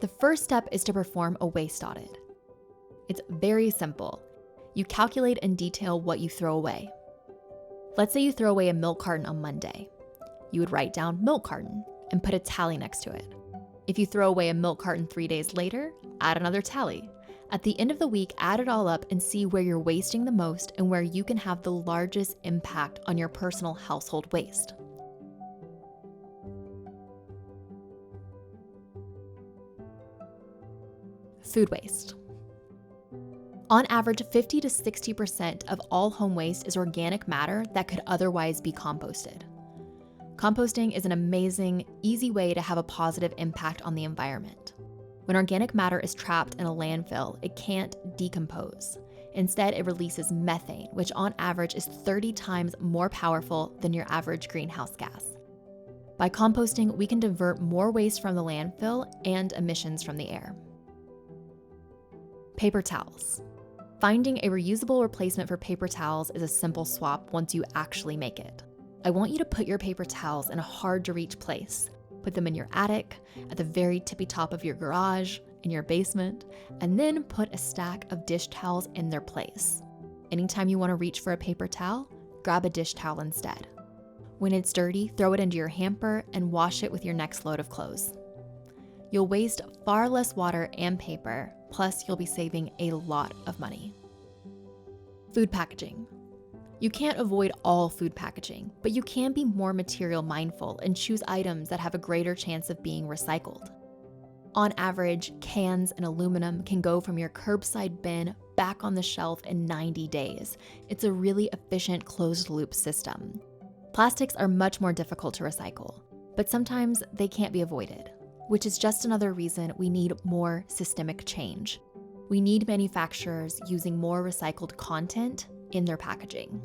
The first step is to perform a waste audit. It's very simple. You calculate in detail what you throw away. Let's say you throw away a milk carton on Monday. You would write down milk carton and put a tally next to it. If you throw away a milk carton 3 days later, add another tally. At the end of the week, add it all up and see where you're wasting the most and where you can have the largest impact on your personal household waste. Food waste. On average, 50 to 60% of all home waste is organic matter that could otherwise be composted. Composting is an amazing, easy way to have a positive impact on the environment. When organic matter is trapped in a landfill, it can't decompose. Instead, it releases methane, which on average is 30 times more powerful than your average greenhouse gas. By composting, we can divert more waste from the landfill and emissions from the air. Paper towels. Finding a reusable replacement for paper towels is a simple swap once you actually make it. I want you to put your paper towels in a hard-to-reach place. Put them in your attic, at the very tippy top of your garage, in your basement, and then put a stack of dish towels in their place. Anytime you want to reach for a paper towel, grab a dish towel instead. When it's dirty, throw it into your hamper and wash it with your next load of clothes. You'll waste far less water and paper, plus you'll be saving a lot of money. Food packaging. You can't avoid all food packaging, but you can be more material mindful and choose items that have a greater chance of being recycled. On average, cans and aluminum can go from your curbside bin back on the shelf in 90 days. It's a really efficient closed-loop system. Plastics are much more difficult to recycle, but sometimes they can't be avoided, which is just another reason we need more systemic change. We need manufacturers using more recycled content in their packaging.